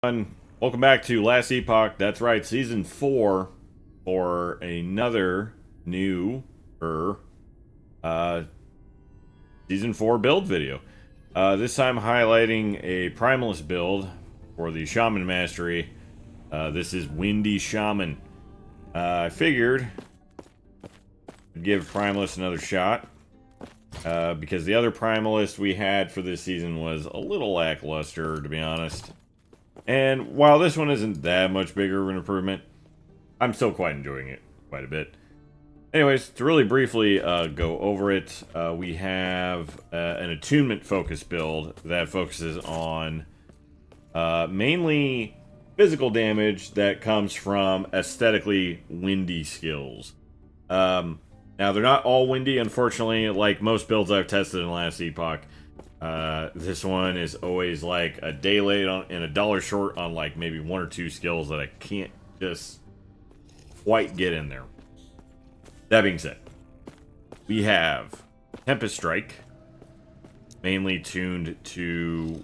Welcome back to Last Epoch. That's right, season 4 for another new uh season 4 build video. This time highlighting a primalist build for the Shaman mastery. This is Windy Shaman. I figured I'd give primalist another shot. Because the other primalist we had for this season was a little lackluster, to be honest. And while this one isn't that much bigger of an improvement, I'm still quite enjoying it quite a bit. Anyways, to really briefly go over it, we have an attunement focus build that focuses on mainly physical damage that comes from aesthetically windy skills. Now, they're not all windy, unfortunately, like most builds I've tested in Last Epoch. This one is always like a day late on and a dollar short on like maybe one or two skills that I can't just quite get in there. That being said, we have Tempest Strike, mainly tuned to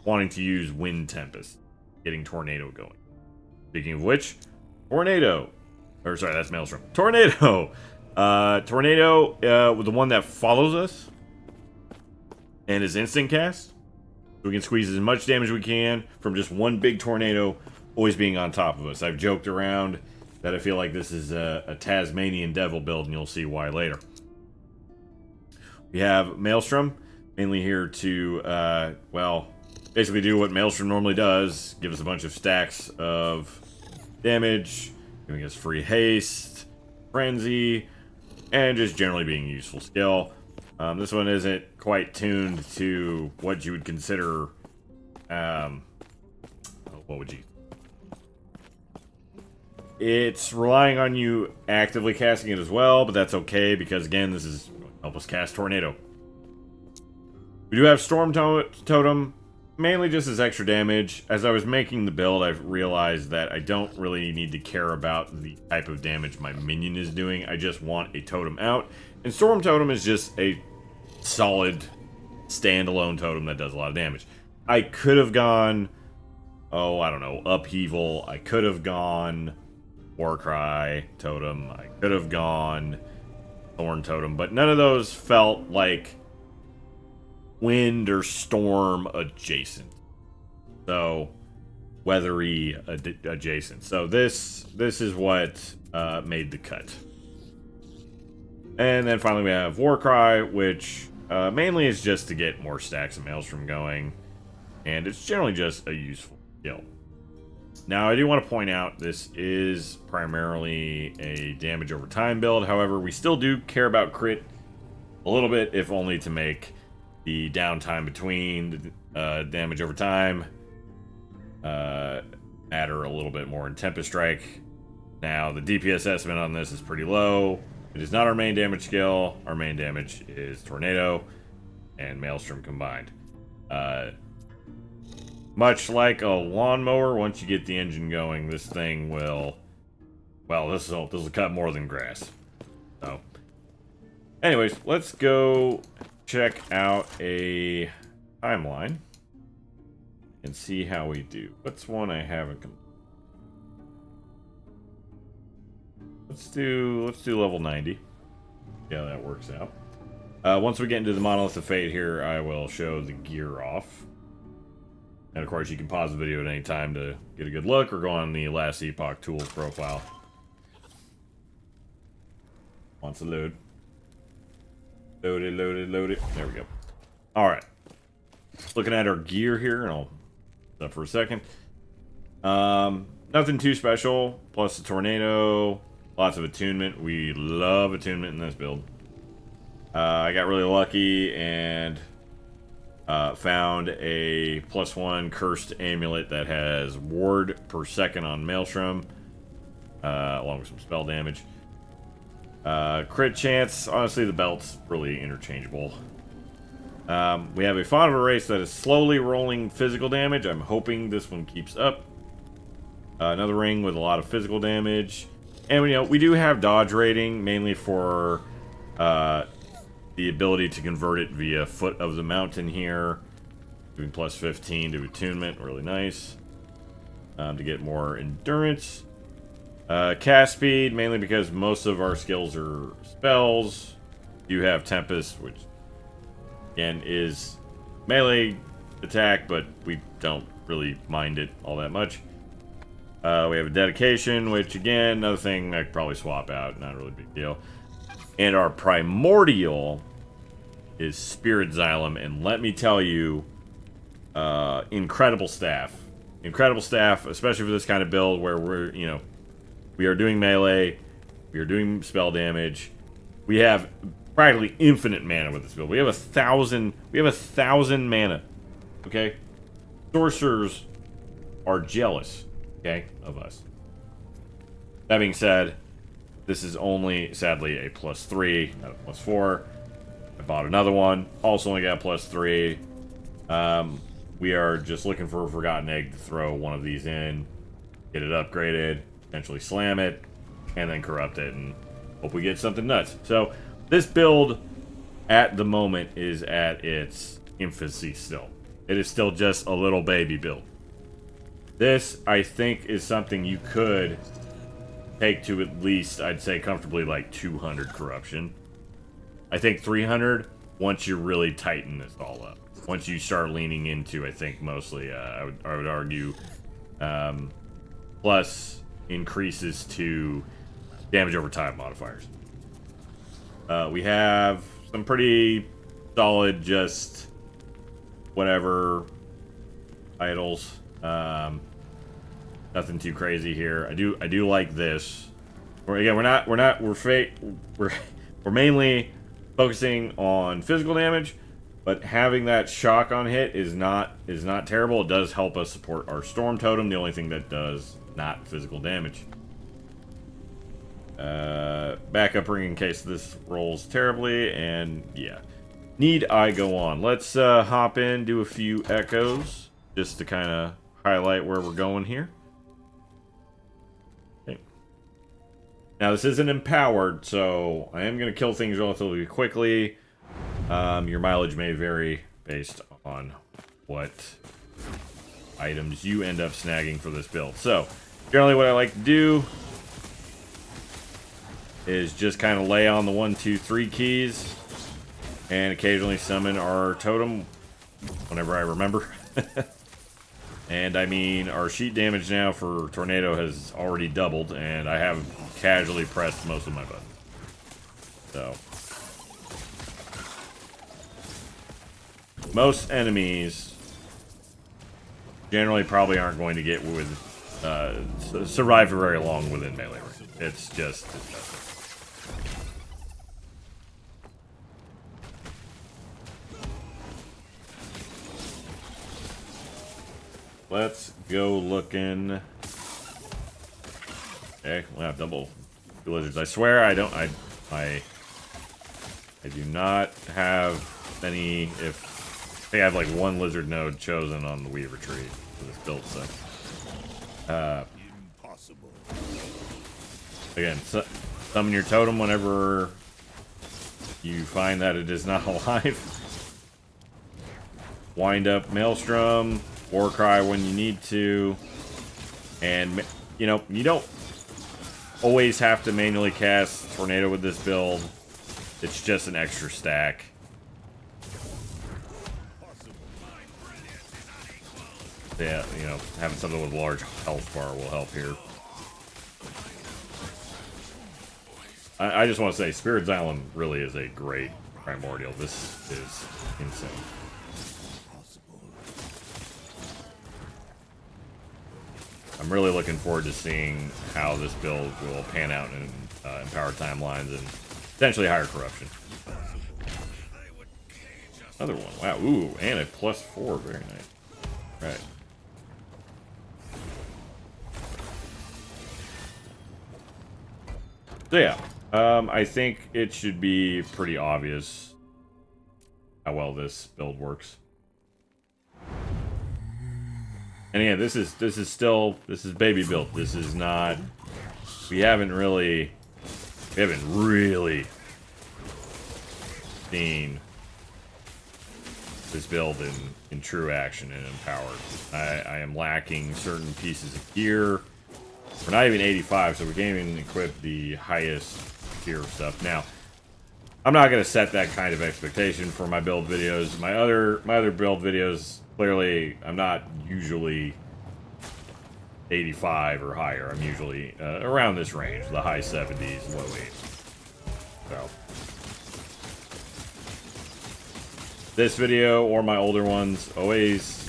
wanting to use Wind Tempest, getting Tornado going. Speaking of which, Tornado, or sorry, that's Maelstrom. Tornado, with the one that follows us. And his instant cast. So we can squeeze as much damage as we can from just one big tornado always being on top of us. I've joked around that I feel like this is a Tasmanian Devil build, and you'll see why later. We have Maelstrom, mainly here to, well, basically do what Maelstrom normally does. Give us a bunch of stacks of damage, giving us free haste, frenzy, and just generally being a useful skill. This one isn't quite tuned to what you would consider, what would you? It's relying on you actively casting it as well, but that's okay because again, this is help us cast Tornado. We do have Storm Totem, mainly just as extra damage. As I was making the build, I realized that I don't really need to care about the type of damage my minion is doing. I just want a totem out. And Storm Totem is just a solid standalone totem that does a lot of damage. I could have gone, I don't know, Upheaval. I could have gone Warcry Totem. I could have gone Thorn Totem, but none of those felt like wind or storm adjacent. So, weathery adjacent. So this is what made the cut. And then finally we have Warcry, which mainly is just to get more stacks of Maelstrom going. And it's generally just a useful skill. Now, I do want to point out this is primarily a damage over time build. However, we still do care about crit a little bit, if only to make the downtime between damage over time matter a little bit more in Tempest Strike. Now, the DPS estimate on this is pretty low. It is not our main damage skill. Our main damage is Tornado and Maelstrom combined. Much like a lawnmower, once you get the engine going, this thing will... Well, this will cut more than grass. So, anyways, let's go check out a timeline and see how we do. What's one I haven't... Let's do level 90. Yeah, that works out. Once we get into the Monolith of Fate here, I will show the gear off. And of course, you can pause the video at any time to get a good look or go on the Last Epoch tool profile. Wants to load. Load it. There we go. Alright. Looking at our gear here, and I'll stop for a second. Nothing too special. Plus the Tornado. Lots of attunement. We love attunement in this build. I got really lucky and found a +1 cursed amulet that has ward per second on Maelstrom, along with some spell damage. Crit chance, honestly, the belt's really interchangeable. We have a Fawn of a Race that is slowly rolling physical damage. I'm hoping this one keeps up. Another ring with a lot of physical damage. And we do have dodge rating, mainly for the ability to convert it via Foot of the Mountain here. Giving plus 15 to attunement, really nice. To get more endurance. Cast speed, mainly because most of our skills are spells. You have Tempest, which again is melee attack, but we don't really mind it all that much. We have a dedication, which again, another thing I could probably swap out, not really a big deal. And our primordial is Spirit Xylem, and let me tell you, incredible staff. Incredible staff, especially for this kind of build where we're, you know, we are doing melee, we are doing spell damage. We have practically infinite mana with this build. We have 1,000. We have 1,000 mana. Okay, sorcerers are jealous. Okay, of us. That being said, this is only sadly a +3, not a +4. I bought another one. Also only got +3. We are just looking for a Forgotten Egg to throw one of these in, get it upgraded, potentially slam it, and then corrupt it, and hope we get something nuts. So this build at the moment is at its infancy still. It is still just a little baby build. This, I think, is something you could take to at least, I'd say, comfortably like 200 corruption. I think 300 once you really tighten this all up. Once you start leaning into, I think, mostly, I would argue, plus increases to damage over time modifiers. We have some pretty solid, just whatever idols. Nothing too crazy here. I do like this. We're mainly focusing on physical damage, but having that shock on hit is not terrible. It does help us support our Storm Totem, the only thing that does not physical damage. Backup ring in case this rolls terribly, and yeah. Need I go on? Let's hop in, do a few echoes, just to kind of highlight where we're going here. Okay. Now this isn't empowered, so I am going to kill things relatively quickly. Your mileage may vary based on what items you end up snagging for this build. So, generally what I like to do is just kind of lay on the 1, 2, 3 keys and occasionally summon our totem whenever I remember. And I mean, our sheet damage now for Tornado has already doubled, and I have casually pressed most of my buttons. So, most enemies generally probably aren't going to get survive for very long within melee range. It's just let's go looking. Okay, we'll have double lizards. I swear I don't. I do not have any. If I think I have like one lizard node chosen on the Weaver tree for this build, so. Impossible. Again, summon your totem whenever you find that it is not alive. Wind up Maelstrom. Warcry when you need to, and you know, you don't always have to manually cast Tornado with this build. It's just an extra stack. Yeah, you know, having something with a large health bar will help here. I just want to say, Spirit Xylem really is a great primordial. This is insane. I'm really looking forward to seeing how this build will pan out in empowered timelines and potentially higher corruption. Another one. Wow. Ooh, and a +4. Very nice. Right. So yeah, I think it should be pretty obvious how well this build works. And yeah, this is baby build. This is not. We haven't really seen this build in true action and empowered. I am lacking certain pieces of gear. We're not even 85, so we can't even equip the highest tier stuff. Now, I'm not going to set that kind of expectation for my build videos. My other build videos, clearly, I'm not usually 85 or higher. I'm usually around this range, the high 70s, low 80s. So, this video or my older ones, always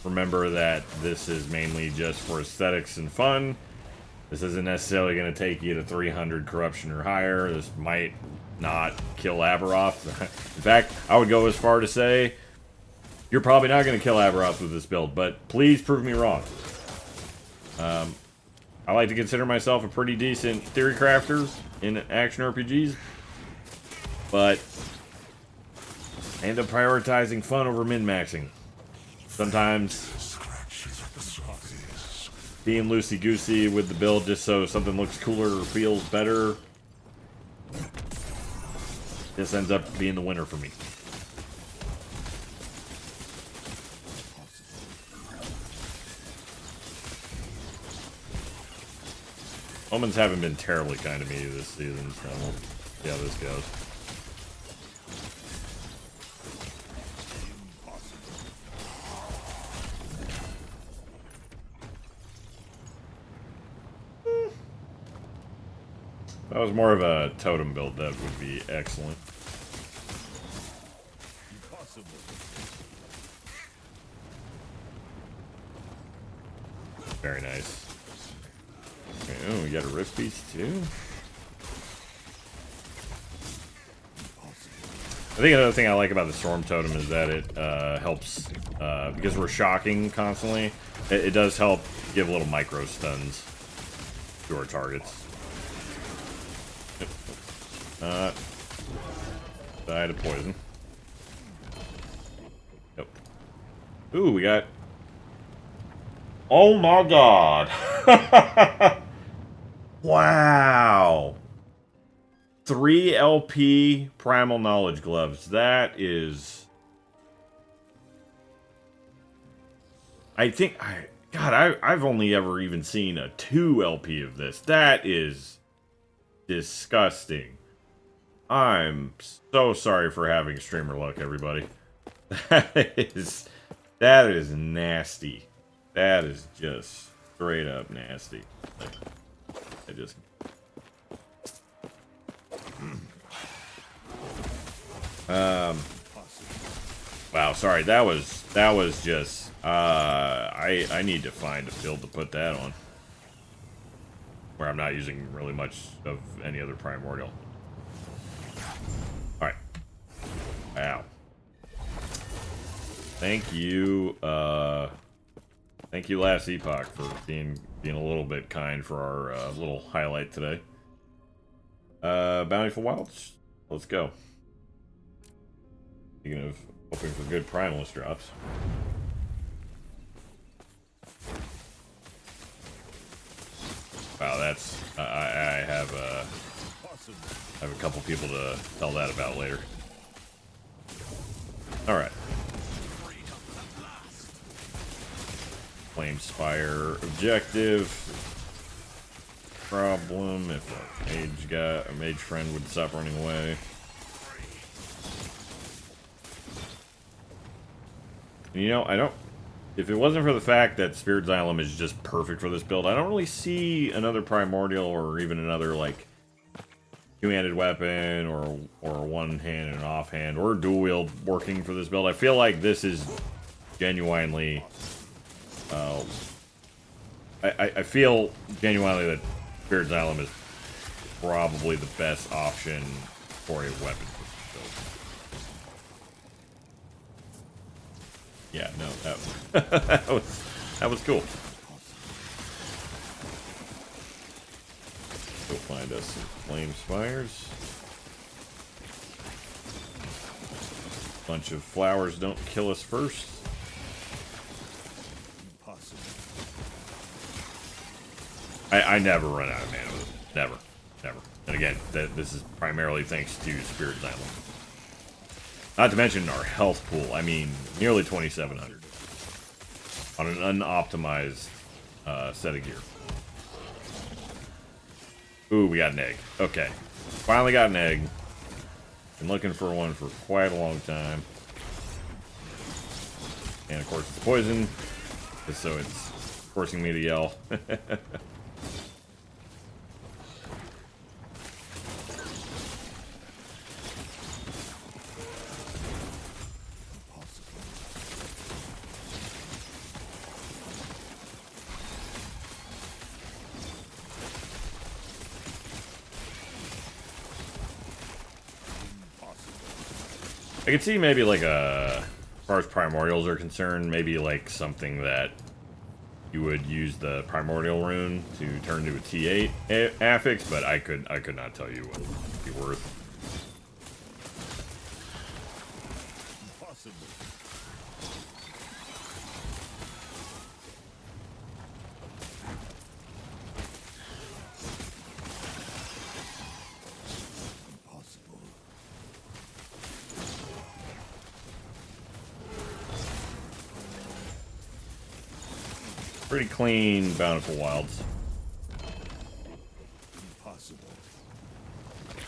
remember that this is mainly just for aesthetics and fun. This isn't necessarily going to take you to 300 corruption or higher. This might not kill Aberoth. In fact, I would go as far to say you're probably not going to kill Aberoth with this build, but please prove me wrong. I like to consider myself a pretty decent theory crafter in action RPGs, but I end up prioritizing fun over min-maxing. Sometimes being loosey-goosey with the build just so something looks cooler or feels better, this ends up being the winner for me. Omens haven't been terribly kind to me this season, so we'll see how this goes. If that was more of a totem build, that would be excellent. Very nice. Okay, oh, we got a rift piece too. I think another thing I like about the Storm Totem is that it helps, because we're shocking constantly, it does help give little micro stuns to our targets. Died of poison. Yep. Ooh, we got... Oh my god! Wow! 3 LP Primal Knowledge Gloves. That is... I've only ever even seen a 2 LP of this. That is disgusting. I'm so sorry for having streamer luck, everybody. That is nasty. That is just straight up nasty. Like, I just... Wow, sorry, that was just... I need to find a build to put that on. Where I'm not using really much of any other primordial. Alright. Wow. Thank you, last Epoch, for being a little bit kind for our little highlight today. Bountiful Wilds. Let's go. Speaking of hoping for good Primalist drops. Wow, that's... I have a couple people to tell that about later. Alright. Flame Spire objective. Problem if a mage friend would stop running away. You know, I don't... If it wasn't for the fact that Spirit Xylem is just perfect for this build, I don't really see another Primordial or even another, like, two-handed weapon or one-hand and an offhand or dual wield working for this build. I feel like this is genuinely... I feel genuinely that Spirit Xylem is probably the best option for a weapon for this build. Yeah, no, that was cool. Go find us some Flame Spires. Bunch of flowers don't kill us first. I never run out of mana with it. Never. And again, this is primarily thanks to Spirit Xylem. Not to mention our health pool. I mean, nearly 2,700 on an unoptimized set of gear. Ooh, we got an egg. Okay. Finally got an egg. Been looking for one for quite a long time. And of course it's poison, just so it's forcing me to yell. I could see maybe like as far as primordials are concerned, maybe like something that you would use the primordial rune to turn to a T8 affix, but I could not tell you what it would be worth. Impossible. Pretty clean, bountiful wilds. Impossible.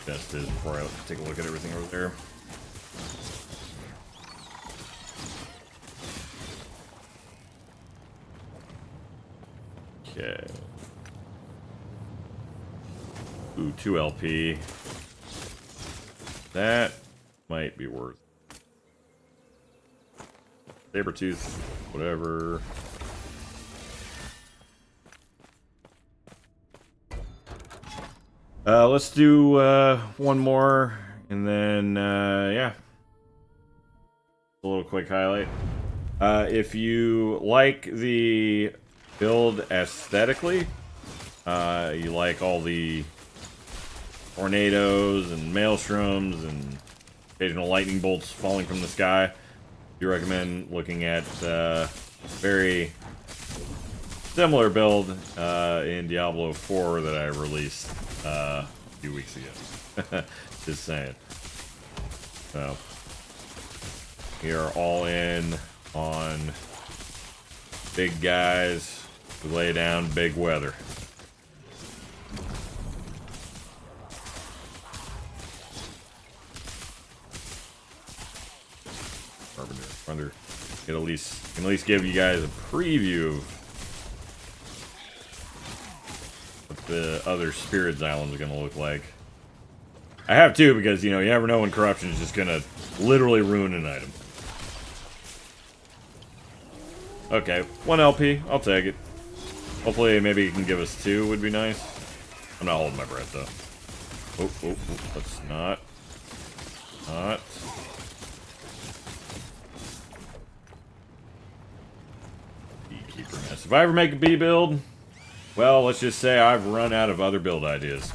Best is before I take a look at everything over there. Okay. Ooh, 2 LP. That might be worth. Sabertooth, whatever. Let's do one more, and then yeah, a little quick highlight. If you like the build aesthetically, you like all the tornadoes and maelstroms and occasional lightning bolts falling from the sky, you recommend looking at very similar build in Diablo 4 that I released a few weeks ago. Just saying. So, we are all in on big guys who lay down big weather. Carpenter, can at least give you guys a preview of what the other Spirits Islands are gonna look like. I have to, because you know you never know when corruption is just gonna literally ruin an item. Okay, 1 LP, I'll take it. Hopefully, maybe you can give us 2. Would be nice. I'm not holding my breath though. Oh, let's not. Beekeeper mess. If I ever make a bee build, well, let's just say I've run out of other build ideas.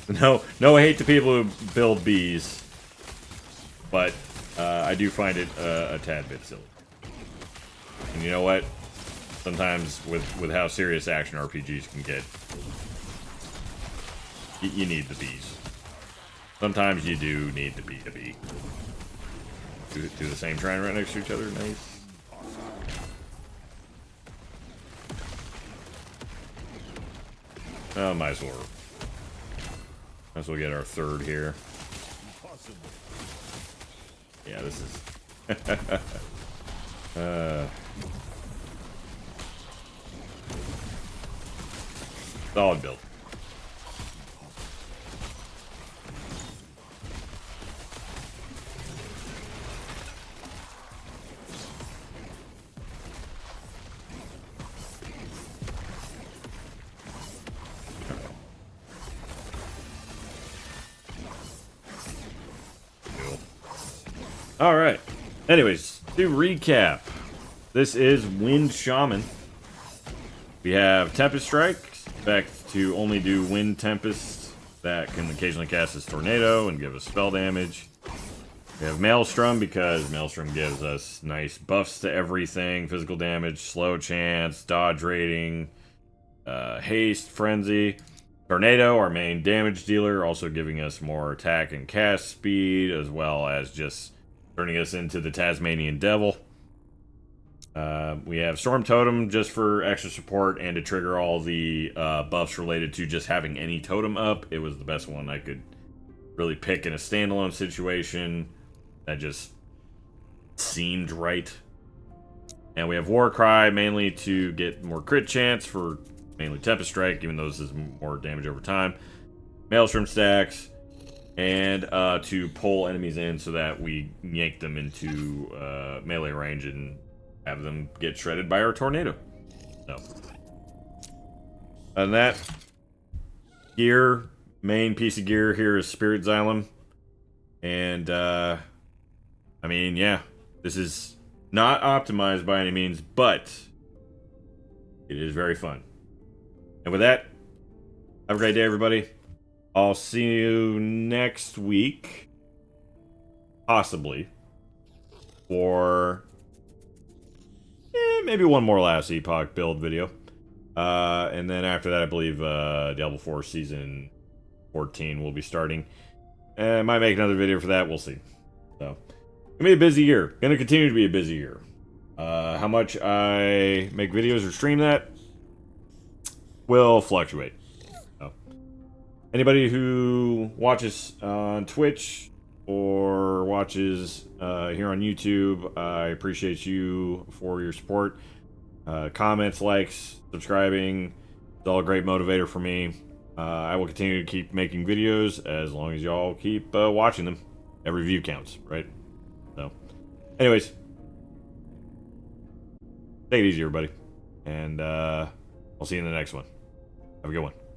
No hate to people who build bees, but I do find it a tad bit silly. And you know what? Sometimes with how serious action RPGs can get, you need the bees. Sometimes you do need to be a bee. Do the same shrine right next to each other. Nice. Oh, might as well get our 3rd here. Yeah, this is solid build. Alright. Anyways, to recap, this is Wind Shaman. We have Tempest Strike, expect to only do Wind Tempest that can occasionally cast as Tornado and give us spell damage. We have Maelstrom because Maelstrom gives us nice buffs to everything, physical damage, slow chance, dodge rating, haste, frenzy. Tornado, our main damage dealer, also giving us more attack and cast speed, as well as just turning us into the Tasmanian Devil. We have Storm Totem just for extra support and to trigger all the buffs related to just having any totem up. It was the best one I could really pick in a standalone situation. That just seemed right. And we have Warcry mainly to get more crit chance for mainly Tempest Strike, even though this is more damage over time. Maelstrom stacks, and to pull enemies in so that we yank them into melee range and have them get shredded by our tornado. So, and that gear, main piece of gear here is Spirit Xylem, and I mean, yeah, this is not optimized by any means, but it is very fun. And with that, have a great day, everybody. I'll see you next week, possibly, for maybe one more last Epoch build video. And then after that, I believe Diablo 4 Season 14 will be starting. And I might make another video for that, we'll see. So, it's gonna be a busy year. Gonna continue to be a busy year. How much I make videos or stream that will fluctuate. So, anybody who watches on Twitch or watches here on YouTube, I appreciate you for your support. Comments, likes, subscribing, it's all a great motivator for me. I will continue to keep making videos as long as y'all keep watching them. Every view counts, right? So, anyways, take it easy, everybody. And I'll see you in the next one. Have a good one.